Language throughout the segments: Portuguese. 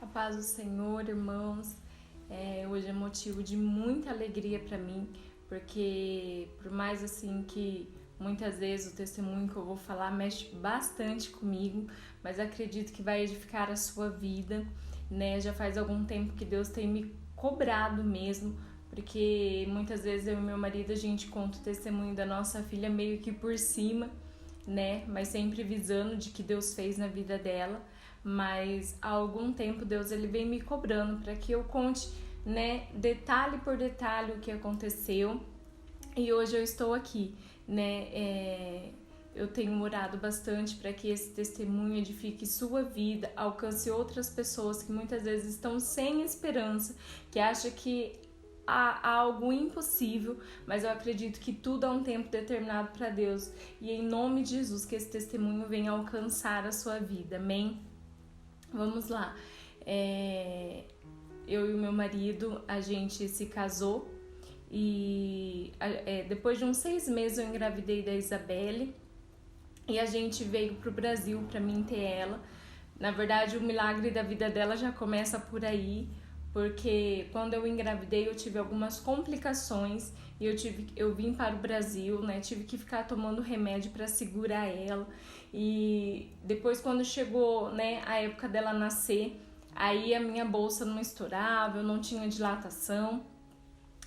paz do Senhor, irmãos. Hoje é motivo de muita alegria para mim, porque por mais assim que muitas vezes o testemunho que eu vou falar mexe bastante comigo, mas acredito que vai edificar a sua vida, né? Já faz algum tempo que Deus tem me cobrado mesmo, porque muitas vezes eu e meu marido a gente conta o testemunho da nossa filha meio que por cima, né? Mas sempre visando de que Deus fez na vida dela. Mas há algum tempo Deus ele vem me cobrando para que eu conte, né, detalhe por detalhe o que aconteceu. E hoje eu estou aqui, né? Eu tenho orado bastante para que esse testemunho edifique sua vida, alcance outras pessoas que muitas vezes estão sem esperança, que acham que há algo impossível, mas eu acredito que tudo há um tempo determinado para Deus. E em nome de Jesus, que esse testemunho venha alcançar a sua vida. Amém? Vamos lá. Eu e o meu marido, a gente se casou e depois de uns 6 meses eu engravidei da Isabelle e a gente veio pro Brasil para mim ter ela. Na verdade, o milagre da vida dela já começa por aí, porque quando eu engravidei eu tive algumas complicações e eu vim para o Brasil, né? Tive que ficar tomando remédio para segurar ela. E depois, quando chegou, né, a época dela nascer, aí a minha bolsa não estourava, eu não tinha dilatação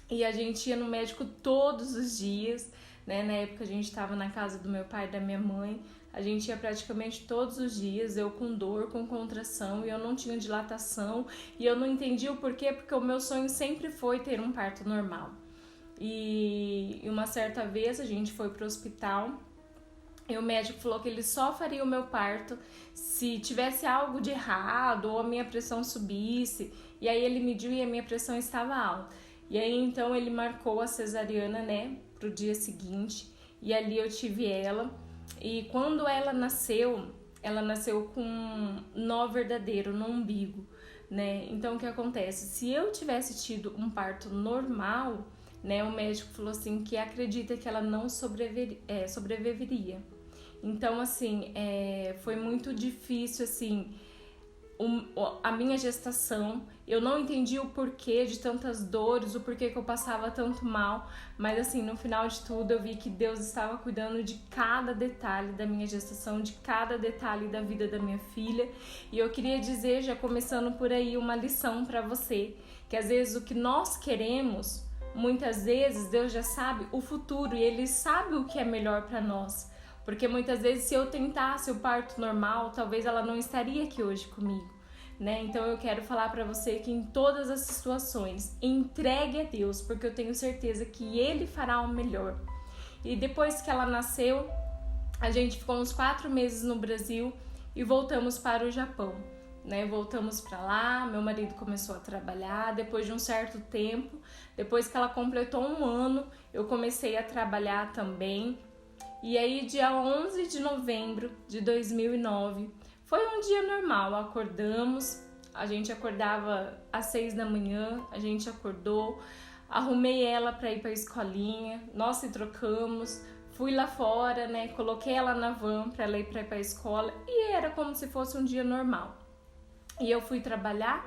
e a gente ia no médico todos os dias, né? Na época a gente estava na casa do meu pai e da minha mãe, a gente ia praticamente todos os dias, eu com dor, com contração, e eu não tinha dilatação e eu não entendia o porquê, porque o meu sonho sempre foi ter um parto normal. E uma certa vez a gente foi pro hospital e o médico falou que ele só faria o meu parto se tivesse algo de errado ou a minha pressão subisse. E aí ele mediu e a minha pressão estava alta. E aí então ele marcou a cesariana, né, pro dia seguinte. E ali eu tive ela. E quando ela nasceu com um nó verdadeiro no umbigo, né? Então o que acontece? Se eu tivesse tido um parto normal, né, o médico falou assim que acredita que ela não sobreviveria. Então, assim, foi muito difícil, assim, a minha gestação. Eu não entendi o porquê de tantas dores, o porquê que eu passava tanto mal, mas assim, no final de tudo eu vi que Deus estava cuidando de cada detalhe da minha gestação, de cada detalhe da vida da minha filha. E eu queria dizer, já começando por aí, uma lição para você, que às vezes o que nós queremos, muitas vezes Deus já sabe o futuro e Ele sabe o que é melhor para nós. Porque muitas vezes se eu tentasse o parto normal, talvez ela não estaria aqui hoje comigo, né? Então eu quero falar para você que em todas as situações, entregue a Deus, porque eu tenho certeza que Ele fará o melhor. E depois que ela nasceu, a gente ficou uns 4 meses no Brasil e voltamos para o Japão, né? Voltamos para lá, meu marido começou a trabalhar. Depois de um certo tempo, depois que ela completou 1 ano, eu comecei a trabalhar também. E aí, dia 11 de novembro de 2009, foi um dia normal, acordamos, a gente acordava às 6 da manhã, a gente acordou, arrumei ela para ir para a escolinha, nós se trocamos, fui lá fora, né, coloquei ela na van para ela ir para a escola e era como se fosse um dia normal. E eu fui trabalhar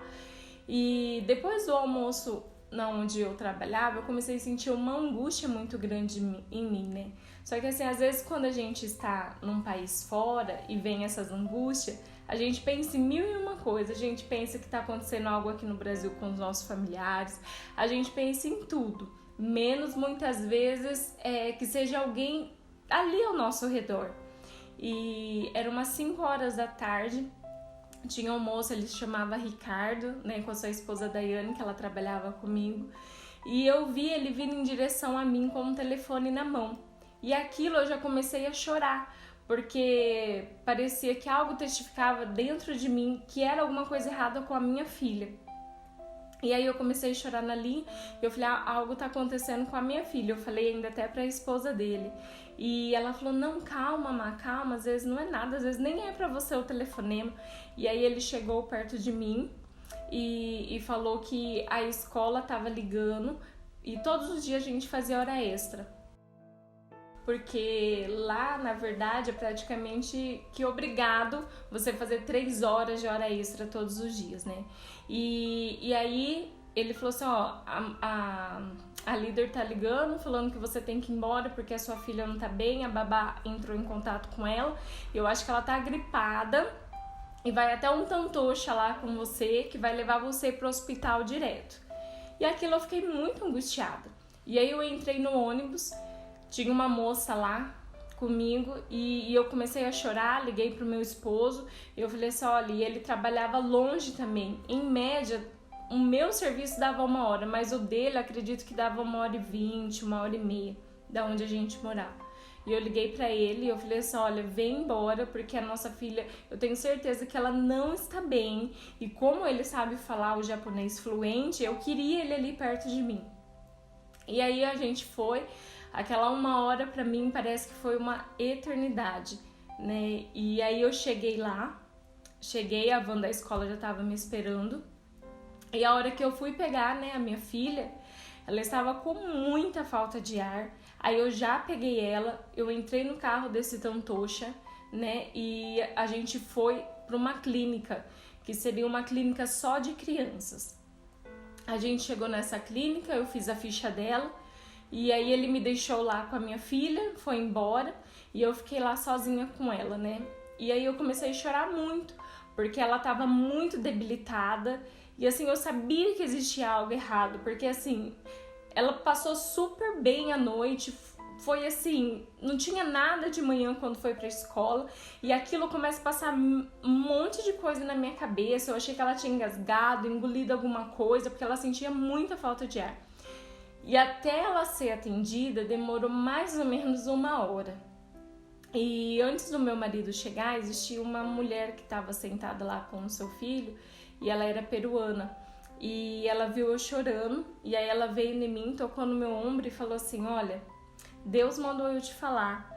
e depois do almoço, onde eu trabalhava, eu comecei a sentir uma angústia muito grande em mim, né? Só que assim, às vezes quando a gente está num país fora e vem essas angústias, a gente pensa em 1001 coisas. A gente pensa que está acontecendo algo aqui no Brasil com os nossos familiares, a gente pensa em tudo, menos muitas vezes que seja alguém ali ao nosso redor. E era umas 5 horas da tarde, tinha um moço, ele se chamava Ricardo, né, com a sua esposa Daiane, que ela trabalhava comigo, e eu vi ele vindo em direção a mim com um telefone na mão. E aquilo eu já comecei a chorar, porque parecia que algo testificava dentro de mim que era alguma coisa errada com a minha filha. E aí eu comecei a chorar na linha, eu falei, algo tá acontecendo com a minha filha. Eu falei ainda até pra esposa dele. E ela falou, não, calma, Má, calma, às vezes não é nada, às vezes nem é pra você o telefonema. E aí ele chegou perto de mim e falou que a escola tava ligando e todos os dias a gente fazia hora extra. porque lá, na verdade, é praticamente que obrigado você fazer 3 horas de hora extra todos os dias, né? E aí ele falou assim, ó, a líder tá ligando, falando que você tem que ir embora porque a sua filha não tá bem, a babá entrou em contato com ela, eu acho que ela tá gripada e vai até um tantocha lá com você, que vai levar você pro hospital direto. E aquilo eu fiquei muito angustiada. E aí eu entrei no ônibus, tinha uma moça lá comigo e eu comecei a chorar, liguei pro meu esposo, e eu falei assim, olha, e ele trabalhava longe também, em média, o meu serviço dava 1 hora, mas o dele acredito que dava 1h20, 1h30, da onde a gente morava. E eu liguei pra ele e eu falei assim, olha, vem embora, porque a nossa filha, eu tenho certeza que ela não está bem. E como ele sabe falar o japonês fluente, eu queria ele ali perto de mim. E aí a gente foi, aquela 1 hora pra mim parece que foi uma eternidade, né? E aí eu cheguei lá, a van da escola já tava me esperando. E a hora que eu fui pegar, né, a minha filha, ela estava com muita falta de ar. Aí eu já peguei ela, eu entrei no carro desse tantocha, né, e a gente foi para uma clínica, que seria uma clínica só de crianças. A gente chegou nessa clínica, eu fiz a ficha dela, e aí ele me deixou lá com a minha filha, foi embora, e eu fiquei lá sozinha com ela, né. E aí eu comecei a chorar muito, porque ela estava muito debilitada, e assim, eu sabia que existia algo errado, porque assim, ela passou super bem a noite, foi assim, não tinha nada de manhã quando foi pra escola, e aquilo começa a passar um monte de coisa na minha cabeça, eu achei que ela tinha engasgado, engolido alguma coisa, porque ela sentia muita falta de ar. E até ela ser atendida, demorou mais ou menos 1 hora. E antes do meu marido chegar, existia uma mulher que estava sentada lá com o seu filho, e ela era peruana. E ela viu eu chorando, e aí ela veio em mim, tocou no meu ombro e falou assim, olha, Deus mandou eu te falar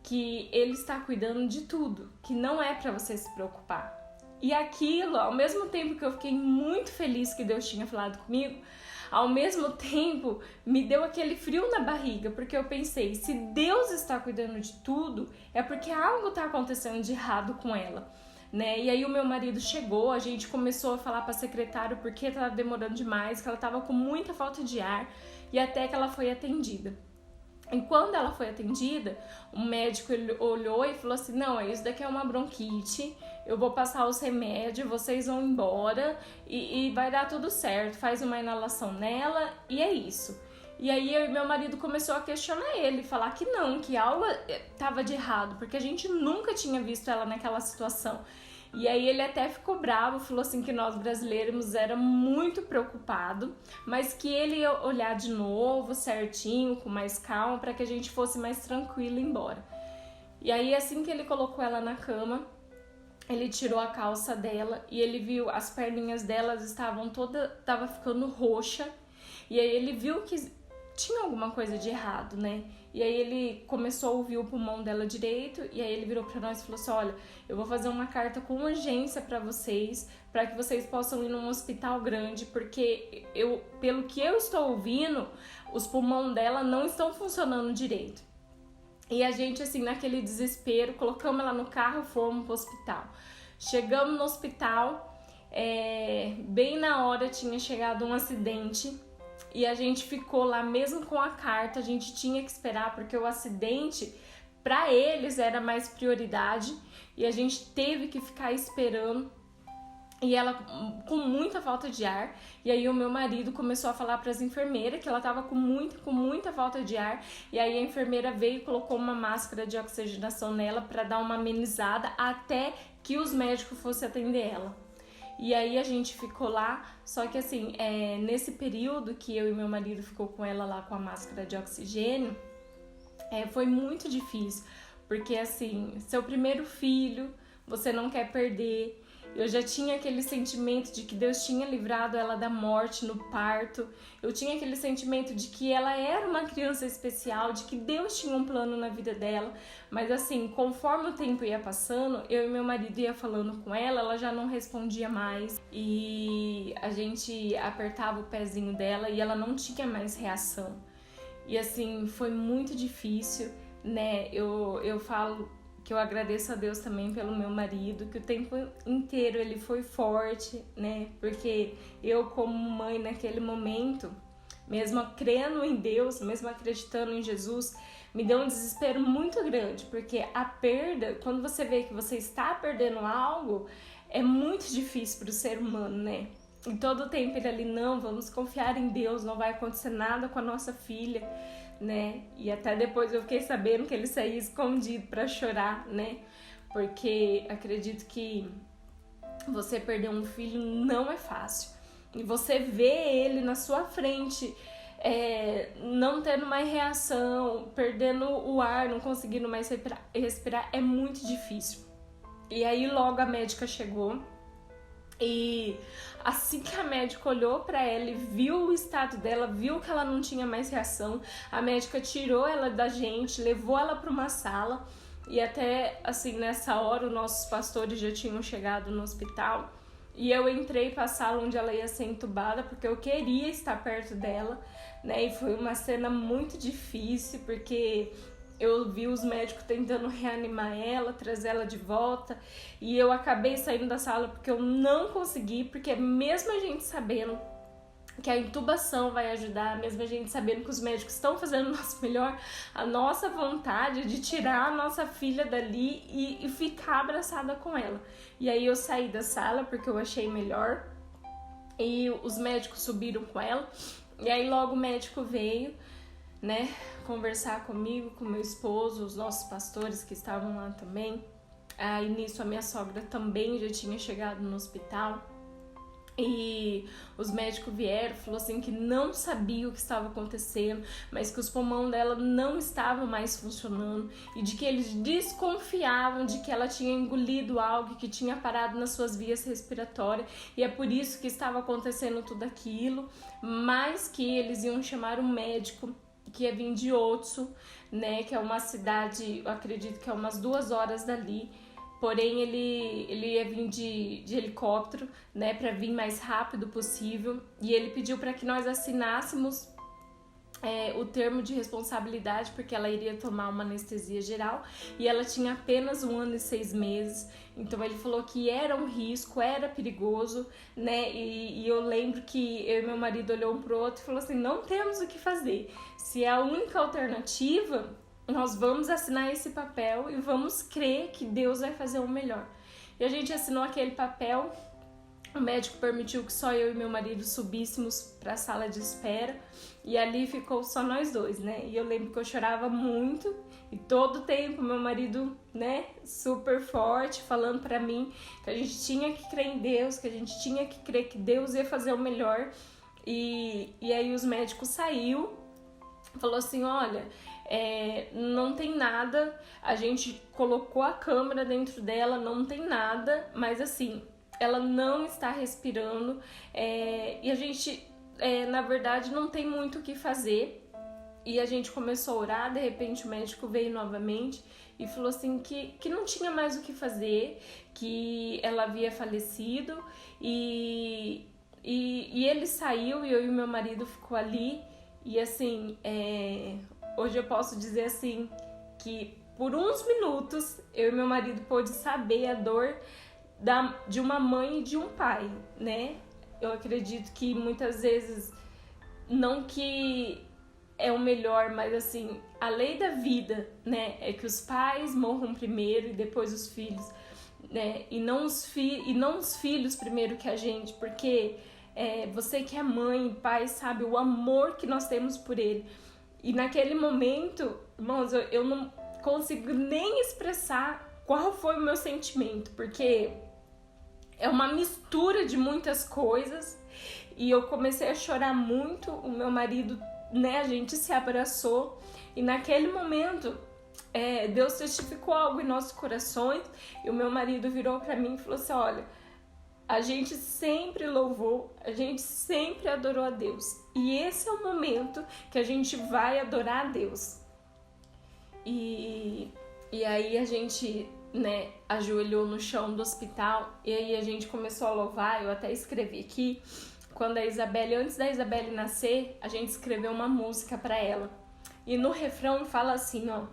que Ele está cuidando de tudo, que não é para você se preocupar. E aquilo, ao mesmo tempo que eu fiquei muito feliz que Deus tinha falado comigo, ao mesmo tempo me deu aquele frio na barriga, porque eu pensei, se Deus está cuidando de tudo, é porque algo está acontecendo de errado com ela. Né? E aí o meu marido chegou, a gente começou a falar para a secretária porque estava demorando demais, que ela estava com muita falta de ar, e até que ela foi atendida. E quando ela foi atendida, o médico ele olhou e falou assim, não, isso daqui é uma bronquite, eu vou passar os remédios, vocês vão embora e vai dar tudo certo, faz uma inalação nela e é isso. E aí meu marido começou a questionar ele, falar que não, que algo estava de errado, porque a gente nunca tinha visto ela naquela situação. E aí ele até ficou bravo, falou assim que nós brasileiros era muito preocupado, mas que ele ia olhar de novo, certinho, com mais calma, para que a gente fosse mais tranquilo embora. E aí assim que ele colocou ela na cama, ele tirou a calça dela e ele viu as perninhas delas tava ficando roxa. E aí ele viu que tinha alguma coisa de errado, né? E aí ele começou a ouvir o pulmão dela direito, e aí ele virou pra nós e falou assim, olha, eu vou fazer uma carta com urgência pra vocês, pra que vocês possam ir num hospital grande, porque pelo que eu estou ouvindo, os pulmões dela não estão funcionando direito. E a gente, assim, naquele desespero, colocamos ela no carro e fomos pro hospital. Chegamos no hospital, bem na hora tinha chegado um acidente, e a gente ficou lá mesmo com a carta, a gente tinha que esperar porque o acidente para eles era mais prioridade e a gente teve que ficar esperando. E ela com muita falta de ar, e aí o meu marido começou a falar para as enfermeiras que ela estava com muita falta de ar, e aí a enfermeira veio e colocou uma máscara de oxigenação nela para dar uma amenizada até que os médicos fossem atender ela. E aí a gente ficou lá, só que assim, nesse período que eu e meu marido ficou com ela lá com a máscara de oxigênio, foi muito difícil, porque assim, seu primeiro filho, você não quer perder. Eu já tinha aquele sentimento de que Deus tinha livrado ela da morte no parto. Eu tinha aquele sentimento de que ela era uma criança especial, de que Deus tinha um plano na vida dela. Mas assim, conforme o tempo ia passando, eu e meu marido ia falando com ela, ela já não respondia mais. E a gente apertava o pezinho dela e ela não tinha mais reação. E assim, foi muito difícil. né? Eu falo que eu agradeço a Deus também pelo meu marido, que o tempo inteiro ele foi forte, né? Porque eu, como mãe naquele momento, mesmo crendo em Deus, mesmo acreditando em Jesus, me deu um desespero muito grande, porque a perda, quando você vê que você está perdendo algo, é muito difícil para o ser humano, né? E todo o tempo ele ali, não, vamos confiar em Deus, não vai acontecer nada com a nossa filha, né? E até depois eu fiquei sabendo que ele saía escondido para chorar, né? Porque acredito que você perder um filho não é fácil. E você vê ele na sua frente, não tendo mais reação, perdendo o ar, não conseguindo mais respirar, é muito difícil. E aí logo a médica chegou e assim que a médica olhou pra ela e viu o estado dela, viu que ela não tinha mais reação, a médica tirou ela da gente, levou ela pra uma sala e até assim nessa hora os nossos pastores já tinham chegado no hospital e eu entrei pra sala onde ela ia ser entubada porque eu queria estar perto dela, né? E foi uma cena muito difícil porque eu vi os médicos tentando reanimar ela, trazer ela de volta, e eu acabei saindo da sala porque eu não consegui, porque mesmo a gente sabendo que a intubação vai ajudar, mesmo a gente sabendo que os médicos estão fazendo o nosso melhor, a nossa vontade é de tirar a nossa filha dali e ficar abraçada com ela. E aí eu saí da sala porque eu achei melhor, e os médicos subiram com ela, e aí logo o médico veio, né, conversar comigo, com meu esposo, os nossos pastores que estavam lá também. Aí nisso a minha sogra também já tinha chegado no hospital e os médicos vieram, falou assim que não sabia o que estava acontecendo, mas que os pulmões dela não estavam mais funcionando e de que eles desconfiavam de que ela tinha engolido algo que tinha parado nas suas vias respiratórias e é por isso que estava acontecendo tudo aquilo, mas que eles iam chamar um médico que ia vir de Otsu, né, que é uma cidade, eu acredito que é umas 2 horas dali, porém ele ia vir de helicóptero, né, para vir mais rápido possível, e ele pediu para que nós assinássemos o termo de responsabilidade, porque ela iria tomar uma anestesia geral e ela tinha apenas 1 ano e 6 meses, então ele falou que era um risco, era perigoso, né, e eu lembro que eu e meu marido olhou um pro outro e falou assim, não temos o que fazer, se é a única alternativa, nós vamos assinar esse papel e vamos crer que Deus vai fazer o melhor. E a gente assinou aquele papel, o médico permitiu que só eu e meu marido subíssemos para a sala de espera e ali ficou só nós dois, né? E eu lembro que eu chorava muito e todo o tempo meu marido, né, super forte, falando para mim que a gente tinha que crer em Deus, que a gente tinha que crer que Deus ia fazer o melhor. E aí os médicos saiu, falou assim, olha, não tem nada, a gente colocou a câmera dentro dela, não tem nada, mas assim, ela não está respirando e a gente, na verdade, não tem muito o que fazer. E a gente começou a orar, de repente o médico veio novamente e falou assim que não tinha mais o que fazer, que ela havia falecido e ele saiu e eu e meu marido ficou ali. E assim, hoje eu posso dizer assim que por uns minutos eu e meu marido pôde saber a dor de uma mãe e de um pai, né? Eu acredito que muitas vezes, não que é o melhor, mas assim, a lei da vida, né? É que os pais morram primeiro e depois os filhos, né? E não os filhos primeiro que a gente, porque você que é mãe e pai sabe o amor que nós temos por ele. E naquele momento, irmãos, eu não consigo nem expressar qual foi o meu sentimento, porque é uma mistura de muitas coisas e eu comecei a chorar muito, o meu marido, né, a gente se abraçou e naquele momento Deus testificou algo em nossos corações e o meu marido virou pra mim e falou assim, olha, a gente sempre louvou, a gente sempre adorou a Deus e esse é o momento que a gente vai adorar a Deus. E aí a gente, né, ajoelhou no chão do hospital e aí a gente começou a louvar. Eu até escrevi aqui, quando antes da Isabelle nascer, a gente escreveu uma música pra ela e no refrão fala assim, ó,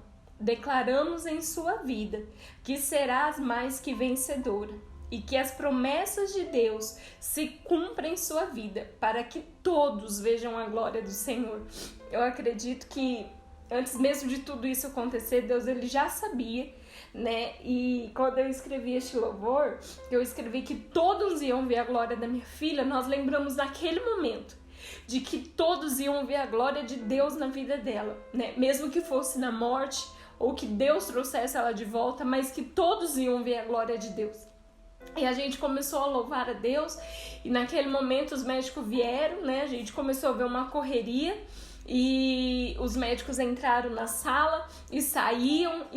declaramos em sua vida que serás mais que vencedora e que as promessas de Deus se cumprem em sua vida, para que todos vejam a glória do Senhor. Eu acredito que antes mesmo de tudo isso acontecer, Deus ele já sabia, né? E quando eu escrevi este louvor, eu escrevi que todos iam ver a glória da minha filha. Nós lembramos naquele momento de que todos iam ver a glória de Deus na vida dela, né? Mesmo que fosse na morte ou que Deus trouxesse ela de volta, mas que todos iam ver a glória de Deus. E a gente começou a louvar a Deus, e naquele momento os médicos vieram, né? A gente começou a ver uma correria, e os médicos entraram na sala e saíam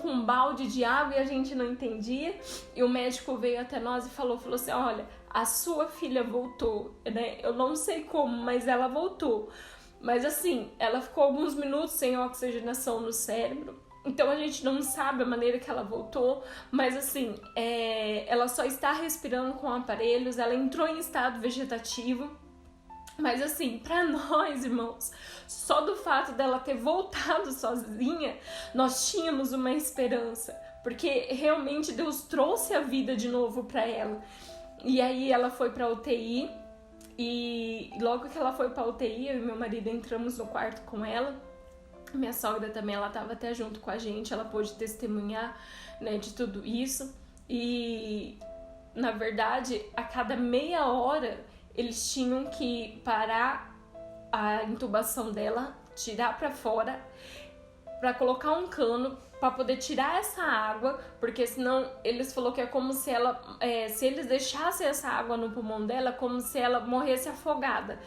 com um balde de água, e a gente não entendia. E o médico veio até nós e falou assim: olha, a sua filha voltou, né? Eu não sei como, mas ela voltou. Mas assim, ela ficou alguns minutos sem oxigenação no cérebro, então a gente não sabe a maneira que ela voltou, mas assim, ela só está respirando com aparelhos, ela entrou em estado vegetativo. Mas assim, pra nós, irmãos, só do fato dela ter voltado sozinha, nós tínhamos uma esperança, porque realmente Deus trouxe a vida de novo pra ela. E aí ela foi pra UTI, e logo que ela foi pra UTI, eu e meu marido entramos no quarto com ela. Minha sogra também, ela tava até junto com a gente, ela pôde testemunhar, né, de tudo isso. E, na verdade, a cada meia hora, eles tinham que parar a intubação dela, tirar pra fora, pra colocar um cano pra poder tirar essa água, porque senão eles falaram que é como se ela, se eles deixassem essa água no pulmão dela, como se ela morresse afogada.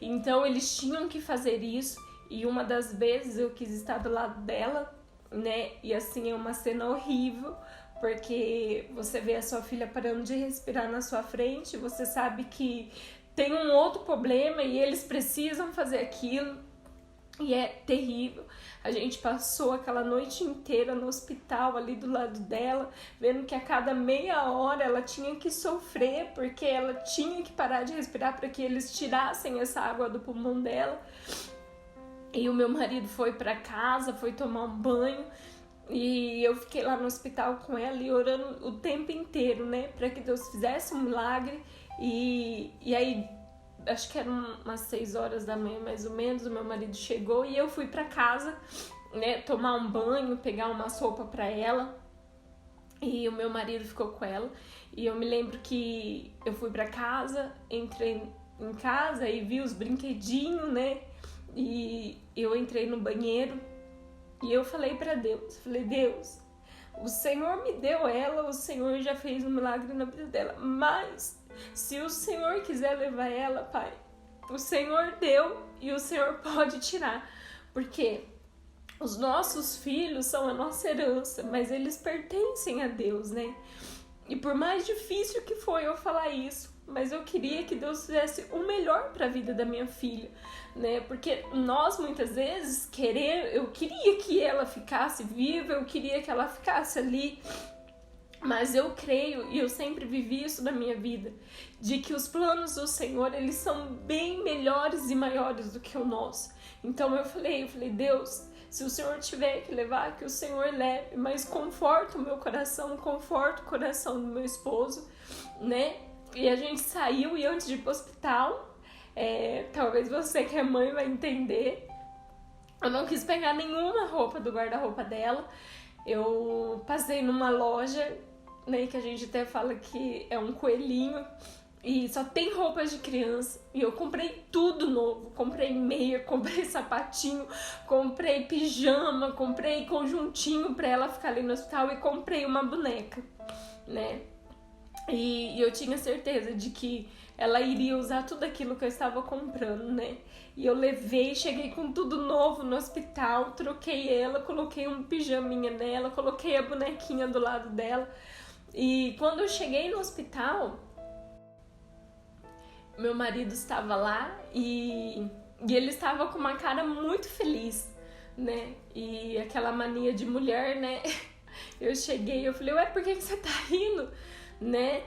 Então eles tinham que fazer isso, e uma das vezes eu quis estar do lado dela, né, e assim é uma cena horrível, porque você vê a sua filha parando de respirar na sua frente, você sabe que tem um outro problema e eles precisam fazer aquilo, e é terrível. A gente passou aquela noite inteira no hospital ali do lado dela, vendo que a cada meia hora ela tinha que sofrer, porque ela tinha que parar de respirar para que eles tirassem essa água do pulmão dela. E o meu marido foi para casa, foi tomar um banho, e eu fiquei lá no hospital com ela e orando o tempo inteiro, né, para que Deus fizesse um milagre. E aí, acho que eram umas 6 horas da manhã mais ou menos, o meu marido chegou e eu fui para casa, né, tomar um banho, pegar uma sopa para ela, e o meu marido ficou com ela. E eu me lembro que eu fui para casa, entrei em casa e vi os brinquedinhos, né, e eu entrei no banheiro e eu falei para Deus, Deus, o Senhor me deu ela, o Senhor já fez um milagre na vida dela, mas se o Senhor quiser levar ela, Pai, o Senhor deu e o Senhor pode tirar, porque os nossos filhos são a nossa herança, mas eles pertencem a Deus, né? E por mais difícil que foi eu falar isso, mas eu queria que Deus fizesse o melhor para a vida da minha filha, né? Porque nós muitas vezes eu queria que ela ficasse viva, eu queria que ela ficasse ali, mas eu creio, e eu sempre vivi isso na minha vida, de que os planos do Senhor, eles são bem melhores e maiores do que o nosso. Então eu falei, Deus, se o Senhor tiver que levar, que o Senhor leve, mas conforta o meu coração, conforta o coração do meu esposo, né? E a gente saiu, e antes de ir pro hospital, talvez você que é mãe vai entender, eu não quis pegar nenhuma roupa do guarda-roupa dela. Eu passei numa loja, né, que a gente até fala que é um coelhinho, e só tem roupas de criança, e eu comprei tudo novo, comprei meia, comprei sapatinho, comprei pijama, comprei conjuntinho pra ela ficar ali no hospital, e comprei uma boneca, né, e eu tinha certeza de que ela iria usar tudo aquilo que eu estava comprando, né? E eu levei, cheguei com tudo novo no hospital, troquei ela, coloquei um pijaminha nela, coloquei a bonequinha do lado dela. E quando eu cheguei no hospital, meu marido estava lá e ele estava com uma cara muito feliz, né? E aquela mania de mulher, né? Eu cheguei e eu falei, ué, por que você tá rindo? Né?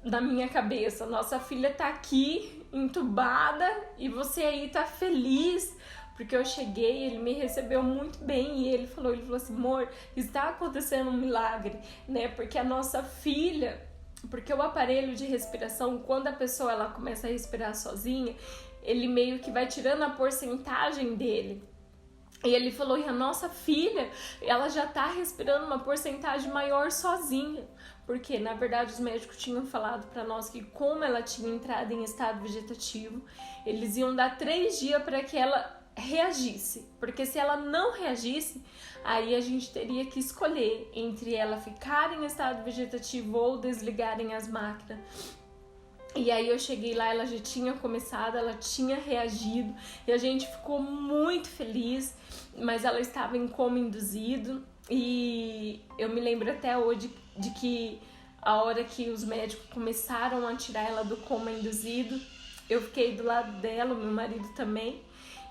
Na minha cabeça, nossa filha tá aqui entubada e você aí tá feliz porque eu cheguei, ele me recebeu muito bem e ele falou assim, amor, está acontecendo um milagre, né? Porque a nossa filha, porque o aparelho de respiração, quando a pessoa ela começa a respirar sozinha, ele meio que vai tirando a porcentagem dele. E ele falou, e a nossa filha, ela já tá respirando uma porcentagem maior sozinha. Porque, na verdade, os médicos tinham falado para nós que como ela tinha entrado em estado vegetativo, eles iam dar 3 dias para que ela reagisse. Porque se ela não reagisse, aí a gente teria que escolher entre ela ficar em estado vegetativo ou desligarem as máquinas. E aí eu cheguei lá, ela já tinha começado, ela tinha reagido e a gente ficou muito feliz, mas ela estava em coma induzido e eu me lembro até hoje de que a hora que os médicos começaram a tirar ela do coma induzido, eu fiquei do lado dela, o meu marido também,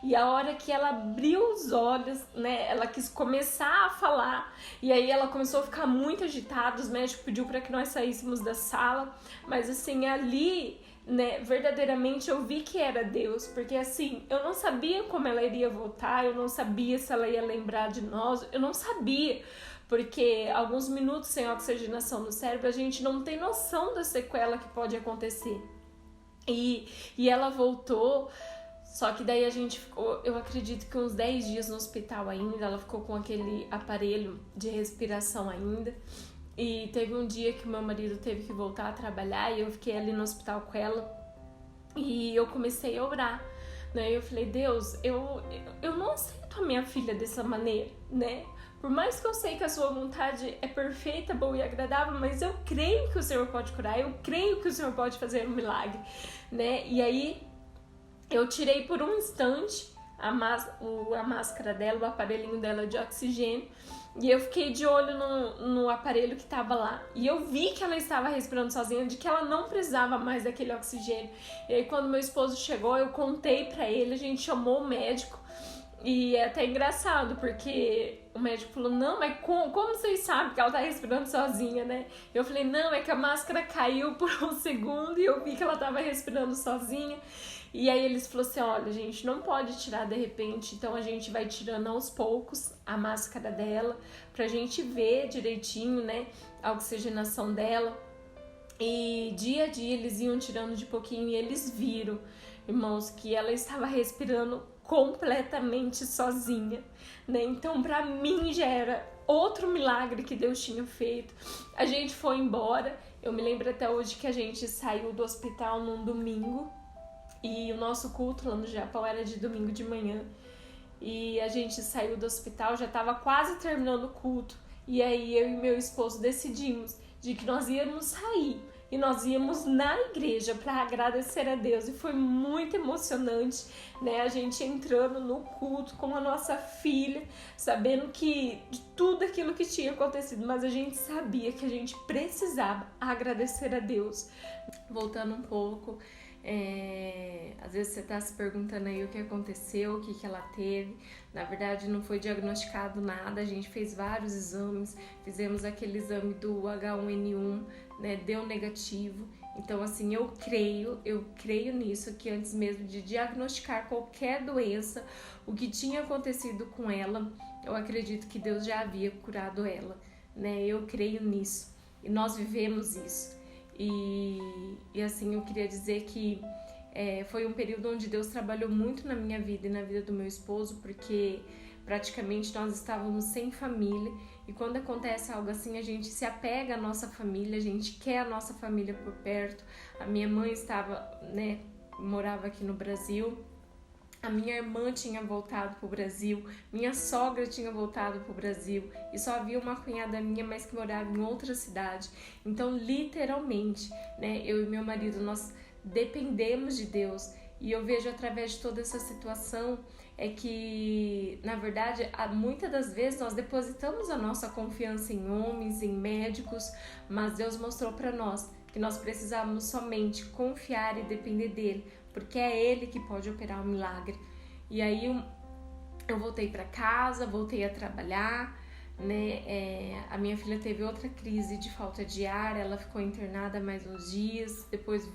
e a hora que ela abriu os olhos, né, ela quis começar a falar, e aí ela começou a ficar muito agitada, os médicos pediu para que nós saíssemos da sala, mas assim, ali, né, verdadeiramente eu vi que era Deus, porque assim, eu não sabia como ela iria voltar, eu não sabia se ela ia lembrar de nós, eu não sabia, porque alguns minutos sem oxigenação no cérebro, a gente não tem noção da sequela que pode acontecer. E ela voltou, só que daí a gente ficou, eu acredito que uns 10 dias no hospital ainda, ela ficou com aquele aparelho de respiração ainda. E teve um dia que meu marido teve que voltar a trabalhar e eu fiquei ali no hospital com ela. E eu comecei a orar, né? Eu falei, Deus, eu não aceito a minha filha dessa maneira, né? Por mais que eu sei que a sua vontade é perfeita, boa e agradável, mas eu creio que o Senhor pode curar, eu creio que o Senhor pode fazer um milagre, né? E aí eu tirei por um instante a máscara dela, o aparelhinho dela de oxigênio, e eu fiquei de olho no aparelho que estava lá. E eu vi que ela estava respirando sozinha, de que ela não precisava mais daquele oxigênio. E aí quando meu esposo chegou, eu contei pra ele, a gente chamou o médico. E é até engraçado, porque o médico falou, não, mas como vocês sabem que ela tá respirando sozinha, né? Eu falei, não, é que a máscara caiu por um segundo e eu vi que ela tava respirando sozinha. E aí eles falaram assim, olha, a gente não pode tirar de repente, então a gente vai tirando aos poucos a máscara dela, pra gente ver direitinho, né, a oxigenação dela. E dia a dia eles iam tirando de pouquinho e eles viram, irmãos, que ela estava respirando completamente sozinha, né? Então, pra mim já era outro milagre que Deus tinha feito. A gente foi embora. Eu me lembro até hoje que a gente saiu do hospital num domingo e o nosso culto lá no Japão era de domingo de manhã. E a gente saiu do hospital, já estava quase terminando o culto. E aí eu e meu esposo decidimos de que nós íamos sair e nós íamos na igreja para agradecer a Deus. E foi muito emocionante, né? A gente entrando no culto com a nossa filha, sabendo que de tudo aquilo que tinha acontecido, mas a gente sabia que a gente precisava agradecer a Deus. Voltando um pouco, às vezes você está se perguntando aí o que aconteceu, o que ela teve. Na verdade não foi diagnosticado nada, a gente fez vários exames, fizemos aquele exame do H1N1, né, deu negativo. Então assim, eu creio nisso, que antes mesmo de diagnosticar qualquer doença, o que tinha acontecido com ela, eu acredito que Deus já havia curado ela, né? Eu creio nisso e nós vivemos isso. E assim, eu queria dizer que foi um período onde Deus trabalhou muito na minha vida e na vida do meu esposo, porque praticamente nós estávamos sem família, e quando acontece algo assim, a gente se apega à nossa família, a gente quer a nossa família por perto. A minha mãe morava aqui no Brasil, a minha irmã tinha voltado pro Brasil, minha sogra tinha voltado pro Brasil e só havia uma cunhada minha, mas que morava em outra cidade. Então, literalmente, né, eu e meu marido, nós dependemos de Deus. E eu vejo através de toda essa situação que, na verdade, muitas das vezes nós depositamos a nossa confiança em homens, em médicos, mas Deus mostrou para nós que nós precisávamos somente confiar e depender dele, porque é ele que pode operar um milagre. E aí eu voltei para casa, voltei a trabalhar, né? A minha filha teve outra crise de falta de ar, ela ficou internada mais uns dias, depois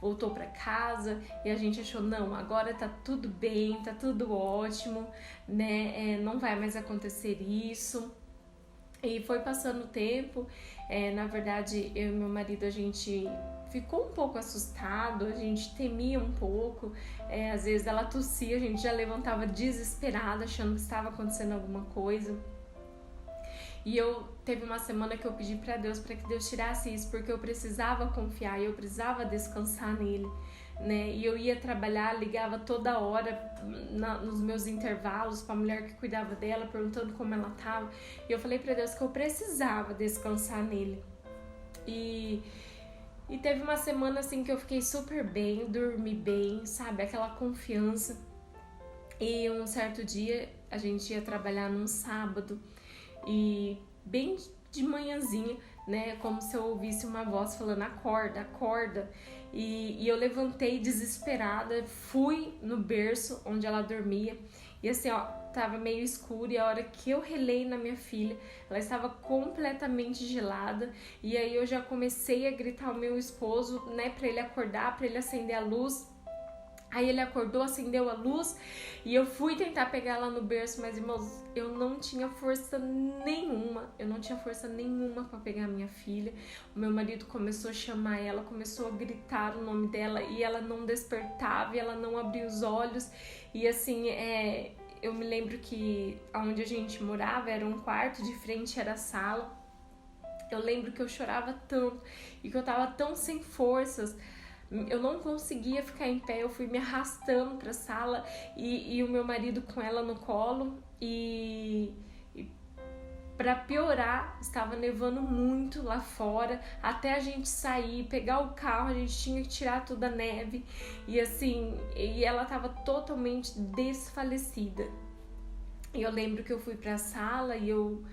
voltou para casa e a gente achou, não, agora tá tudo bem, tá tudo ótimo, né? Não vai mais acontecer isso. E foi passando o tempo, na verdade, eu e meu marido, a gente ficou um pouco assustado, a gente temia um pouco, às vezes ela tossia, a gente já levantava desesperada, achando que estava acontecendo alguma coisa. E teve uma semana que eu pedi para Deus, para que Deus tirasse isso, porque eu precisava confiar, eu precisava descansar nele, né? E eu ia trabalhar, ligava toda hora nos meus intervalos para a mulher que cuidava dela, perguntando como ela estava. E eu falei para Deus que eu precisava descansar nele. E teve uma semana assim que eu fiquei super bem, dormi bem, sabe? Aquela confiança. E um certo dia a gente ia trabalhar num sábado e bem de manhãzinha, né? Como se eu ouvisse uma voz falando: acorda, acorda. E eu levantei desesperada, fui no berço onde ela dormia. E assim, ó, tava meio escuro, e a hora que eu relei na minha filha, ela estava completamente gelada. E aí eu já comecei a gritar ao meu esposo, né, pra ele acordar, pra ele acender a luz. Aí ele acordou, acendeu a luz e eu fui tentar pegar ela no berço, mas, irmãos, eu não tinha força nenhuma, pra pegar a minha filha. O meu marido começou a chamar ela, começou a gritar o nome dela e ela não despertava, e ela não abria os olhos. E assim, eu me lembro que onde a gente morava era um quarto, de frente era a sala. Eu lembro que eu chorava tanto e que eu tava tão sem forças. Eu não conseguia ficar em pé, eu fui me arrastando pra sala e o meu marido com ela no colo. E pra piorar, estava nevando muito lá fora. Até a gente sair, pegar o carro, a gente tinha que tirar toda a neve. E assim, ela tava totalmente desfalecida. E eu lembro que eu fui pra sala e eu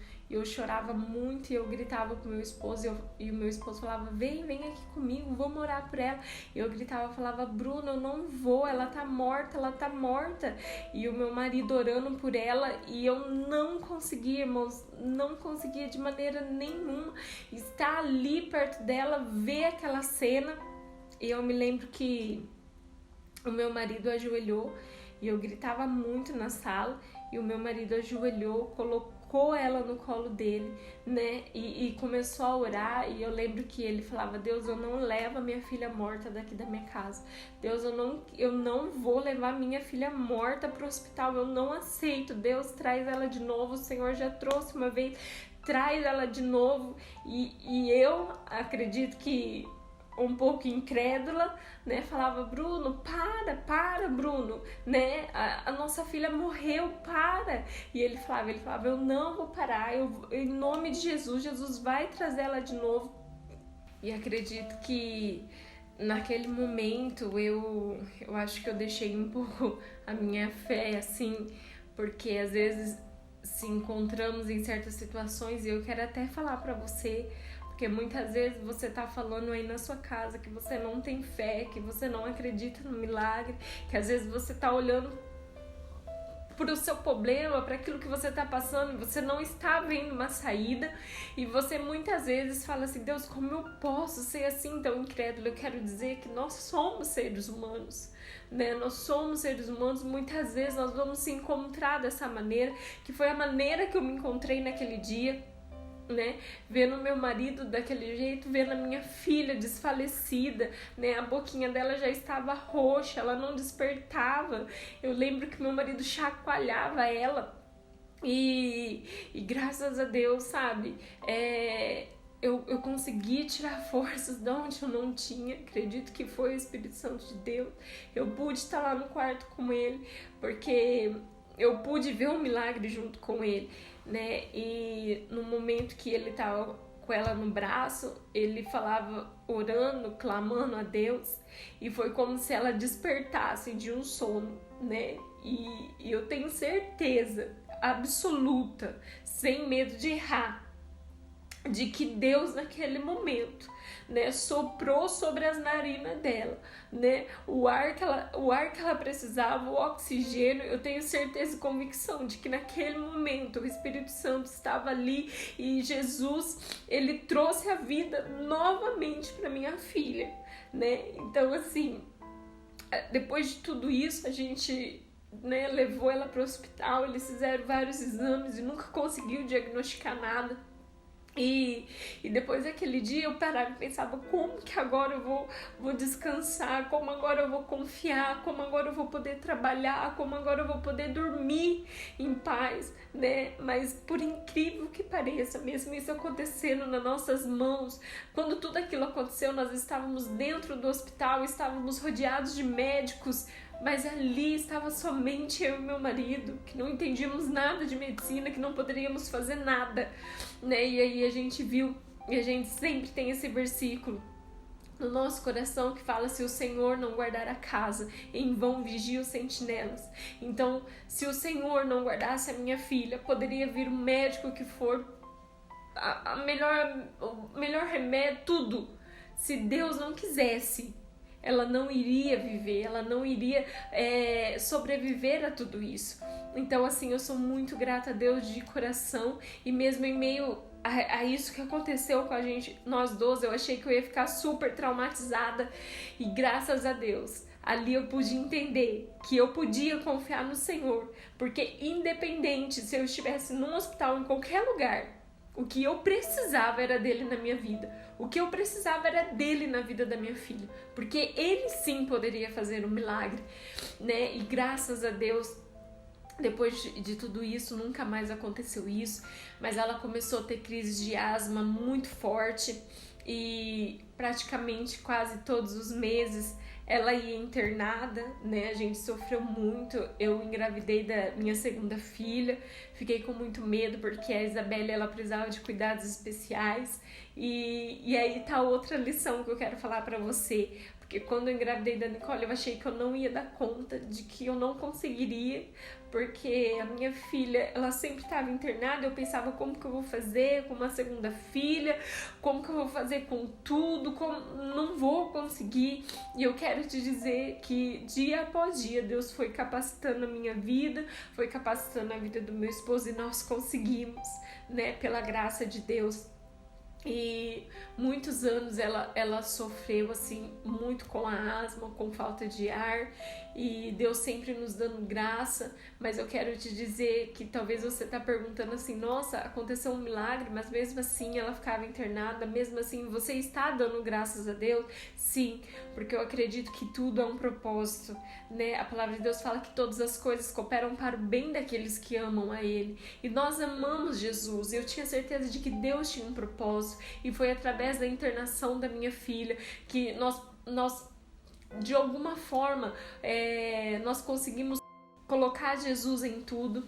chorava muito, e eu gritava pro meu esposo, e o meu esposo falava: vem aqui comigo, vamos orar por ela. E eu gritava, falava: Bruno, eu não vou, ela tá morta. E o meu marido orando por ela, e eu não conseguia, irmãos, não conseguia de maneira nenhuma estar ali perto dela, ver aquela cena. E eu me lembro que o meu marido ajoelhou, e eu gritava muito na sala, e o meu marido ajoelhou, colocou ela no colo dele, né, e começou a orar. E eu lembro que ele falava: Deus, eu não levo a minha filha morta daqui da minha casa. Deus, eu não vou levar minha filha morta pro hospital, eu não aceito. Deus, traz ela de novo, o Senhor já trouxe uma vez, traz ela de novo. E eu acredito que um pouco incrédula, né, falava: Bruno, para Bruno, né, a nossa filha morreu, para. E ele falava: eu não vou parar, em nome de Jesus vai trazer ela de novo. E acredito que naquele momento eu acho que eu deixei um pouco a minha fé, assim, porque às vezes se encontramos em certas situações, e eu quero até falar pra você, porque muitas vezes você tá falando aí na sua casa que você não tem fé, que você não acredita no milagre, que às vezes você tá olhando pro seu problema, para aquilo que você tá passando, e você não está vendo uma saída, e você muitas vezes fala assim: Deus, como eu posso ser assim tão incrédulo? Eu quero dizer que nós somos seres humanos, né? Nós somos seres humanos, muitas vezes nós vamos se encontrar dessa maneira, que foi a maneira que eu me encontrei naquele dia, né, vendo meu marido daquele jeito, vendo a minha filha desfalecida, né, a boquinha dela já estava roxa, ela não despertava. Eu lembro que meu marido chacoalhava ela e graças a Deus, sabe, eu consegui tirar forças de onde eu não tinha. Acredito que foi o Espírito Santo de Deus. Eu pude estar lá no quarto com ele, porque eu pude ver um milagre junto com ele, né? E no momento que ele estava com ela no braço, ele falava, orando, clamando a Deus, e foi como se ela despertasse de um sono, né? E eu tenho certeza absoluta, sem medo de errar, de que Deus naquele momento, né, soprou sobre as narinas dela, né, o ar que ela precisava, o oxigênio. Eu tenho certeza e convicção de que naquele momento o Espírito Santo estava ali, e Jesus, ele trouxe a vida novamente para minha filha, né? Então, assim, depois de tudo isso, a gente, né, levou ela para o hospital, eles fizeram vários exames e nunca conseguiu diagnosticar nada. E depois daquele dia eu parava e pensava, como que agora eu vou descansar, como agora eu vou confiar, como agora eu vou poder trabalhar, como agora eu vou poder dormir em paz, né? Mas por incrível que pareça, mesmo isso acontecendo nas nossas mãos, quando tudo aquilo aconteceu, nós estávamos dentro do hospital, estávamos rodeados de médicos, mas ali estava somente eu e meu marido, que não entendíamos nada de medicina, que não poderíamos fazer nada, né? E aí a gente viu, e a gente sempre tem esse versículo no nosso coração que fala: se o Senhor não guardar a casa, em vão vigia os sentinelas. Então, se o Senhor não guardasse a minha filha, poderia vir o médico que for, o melhor remédio, tudo. Se Deus não quisesse, ela não iria viver, ela não iria sobreviver a tudo isso. Então, assim, eu sou muito grata a Deus de coração, e mesmo em meio a isso que aconteceu com a gente, nós dois, eu achei que eu ia ficar super traumatizada, e graças a Deus, ali eu pude entender que eu podia confiar no Senhor, porque independente se eu estivesse num hospital, em qualquer lugar, o que eu precisava era dele na minha vida. O que eu precisava era dele na vida da minha filha. Porque ele sim poderia fazer um milagre, né? E graças a Deus, depois de tudo isso, nunca mais aconteceu isso. Mas ela começou a ter crises de asma muito forte. E praticamente quase todos os meses ela ia internada, né? A gente sofreu muito. Eu engravidei da minha segunda filha, fiquei com muito medo porque a Isabelle, ela precisava de cuidados especiais. E aí tá outra lição que eu quero falar pra você, porque quando eu engravidei da Nicole, eu achei que eu não ia dar conta, de que eu não conseguiria, porque a minha filha, ela sempre estava internada. Eu pensava, como que eu vou fazer com uma segunda filha, como que eu vou fazer com tudo, como não vou conseguir. E eu quero te dizer que dia após dia Deus foi capacitando a minha vida, foi capacitando a vida do meu esposo, e nós conseguimos, né, pela graça de Deus. E muitos anos ela sofreu assim muito com a asma, com falta de ar, e Deus sempre nos dando graça. Mas eu quero te dizer que talvez você tá perguntando assim, nossa, aconteceu um milagre, mas mesmo assim ela ficava internada, mesmo assim você está dando graças a Deus? Sim, porque eu acredito que tudo é um propósito, né? A palavra de Deus fala que todas as coisas cooperam para o bem daqueles que amam a Ele, e nós amamos Jesus. Eu tinha certeza de que Deus tinha um propósito, e foi através da internação da minha filha que nós de alguma forma nós conseguimos colocar Jesus em tudo.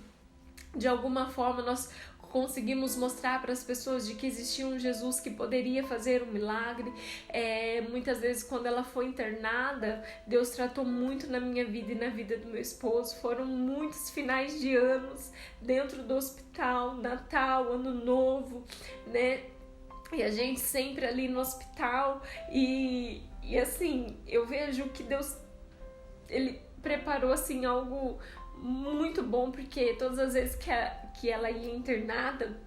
De alguma forma nós conseguimos mostrar para as pessoas de que existia um Jesus que poderia fazer um milagre. Muitas vezes, quando ela foi internada, Deus tratou muito na minha vida e na vida do meu esposo. Foram muitos finais de anos dentro do hospital, Natal, Ano Novo, né? E a gente sempre ali no hospital, e assim, eu vejo que Deus, Ele preparou assim algo muito bom, porque todas as vezes que ela ia internada,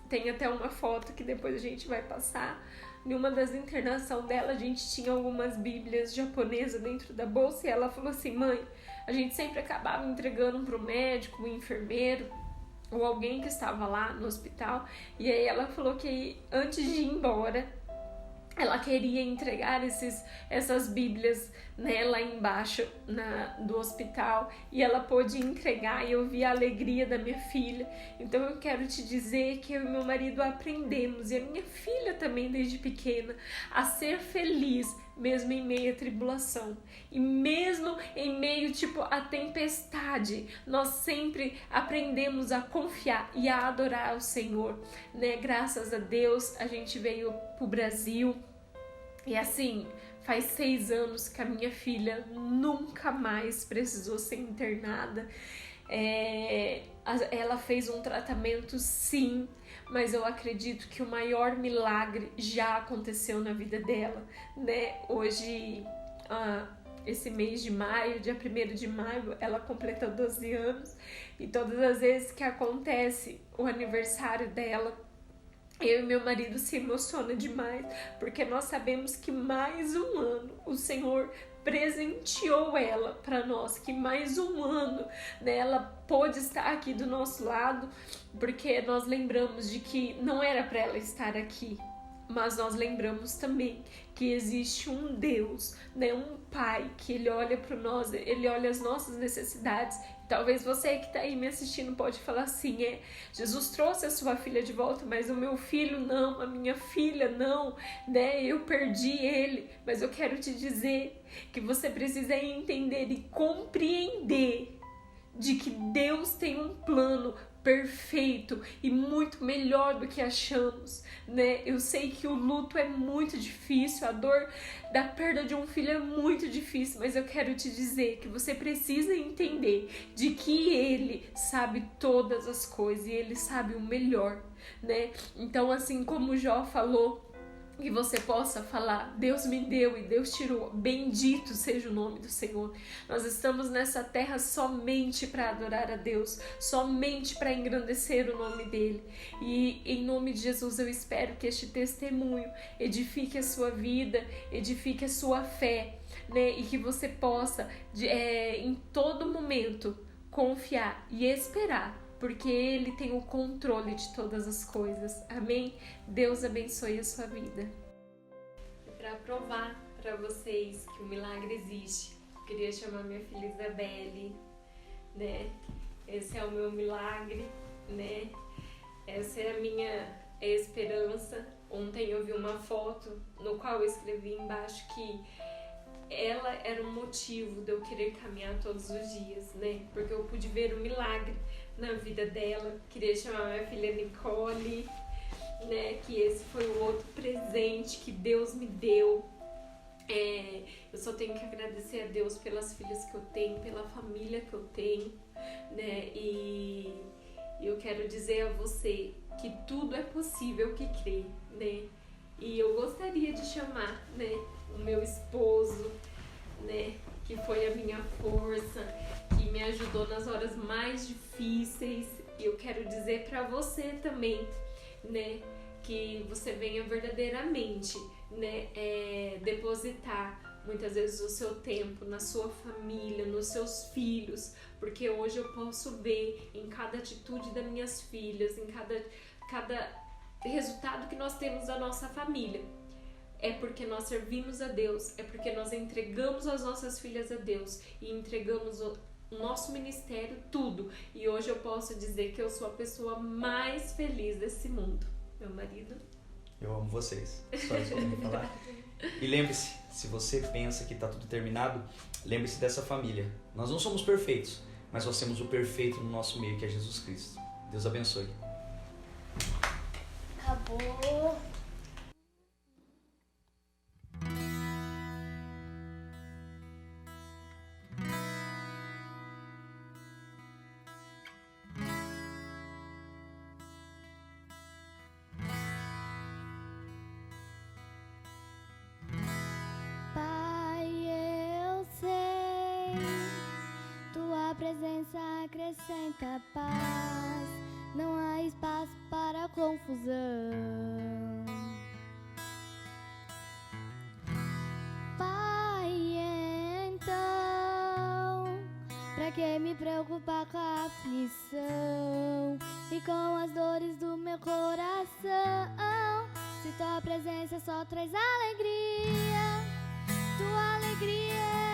tem até uma foto que depois a gente vai passar, em uma das internações dela, a gente tinha algumas bíblias japonesas dentro da bolsa, e ela falou assim, mãe, a gente sempre acabava entregando pro médico, o enfermeiro, ou alguém que estava lá no hospital, e aí ela falou que antes de ir embora, ela queria entregar essas bíblias, né, lá embaixo do hospital, e ela pôde entregar, e eu vi a alegria da minha filha. Então eu quero te dizer que eu e meu marido aprendemos, e a minha filha também desde pequena, a ser feliz mesmo em meio à tribulação, e mesmo em meio à tempestade, nós sempre aprendemos a confiar e a adorar o Senhor, né? Graças a Deus a gente veio pro Brasil, e assim, faz 6 anos que a minha filha nunca mais precisou ser internada. Ela fez um tratamento, sim, mas eu acredito que o maior milagre já aconteceu na vida dela, né? Hoje, esse mês de maio, dia 1º de maio, ela completou 12 anos, e todas as vezes que acontece o aniversário dela, Eu e meu marido se emociona demais, porque nós sabemos que mais um ano o Senhor presenteou ela para nós, que mais um ano, né, ela pôde estar aqui do nosso lado, porque nós lembramos de que não era para ela estar aqui, mas nós lembramos também que existe um Deus, né, um Pai, que Ele olha para nós, Ele olha as nossas necessidades. Talvez você que está aí me assistindo pode falar assim, Jesus trouxe a sua filha de volta, mas o meu filho não, a minha filha não, né? Eu perdi ele. Mas eu quero te dizer que você precisa entender e compreender de que Deus tem um plano perfeito e muito melhor do que achamos, né? Eu sei que o luto é muito difícil, a dor da perda de um filho é muito difícil, mas eu quero te dizer que você precisa entender de que Ele sabe todas as coisas e Ele sabe o melhor, né? Então, assim como Jó falou, que você possa falar, Deus me deu e Deus tirou, bendito seja o nome do Senhor. Nós estamos nessa terra somente para adorar a Deus, somente para engrandecer o nome dEle. E em nome de Jesus eu espero que este testemunho edifique a sua vida, edifique a sua fé, né? E que você possa, em todo momento, confiar e esperar, porque Ele tem o controle de todas as coisas. Amém? Deus abençoe a sua vida. Para provar para vocês que o milagre existe, eu queria chamar minha filha Isabelle, né? Esse é o meu milagre, né? Essa é a minha esperança. Ontem eu vi uma foto no qual eu escrevi embaixo que ela era um motivo de eu querer caminhar todos os dias, né? Porque eu pude ver o milagre na vida dela. Queria chamar minha filha Nicole, né? Que esse foi o outro presente que Deus me deu. Eu só tenho que agradecer a Deus pelas filhas que eu tenho, pela família que eu tenho, né? E eu quero dizer a você que tudo é possível que crê, né? E eu gostaria de chamar, né, o meu esposo, né, que foi a minha força, que me ajudou nas horas mais difíceis. E eu quero dizer para você também, né, que você venha verdadeiramente, né, depositar muitas vezes o seu tempo na sua família, nos seus filhos, porque hoje eu posso ver em cada atitude das minhas filhas, em cada resultado que nós temos da nossa família, é porque nós servimos a Deus, é porque nós entregamos as nossas filhas a Deus e entregamos o nosso ministério, tudo. E hoje eu posso dizer que eu sou a pessoa mais feliz desse mundo. Meu marido? Eu amo vocês. Só isso que eu vou falar. E lembre-se, se você pensa que está tudo terminado, lembre-se dessa família. Nós não somos perfeitos, mas nós temos o perfeito no nosso meio, que é Jesus Cristo. Deus abençoe. Acabou. Pai, eu sei, tua presença acrescenta paz. Não há espaço para confusão. Pai, então, pra que me preocupar com a aflição e com as dores do meu coração? Se tua presença só traz alegria, tua alegria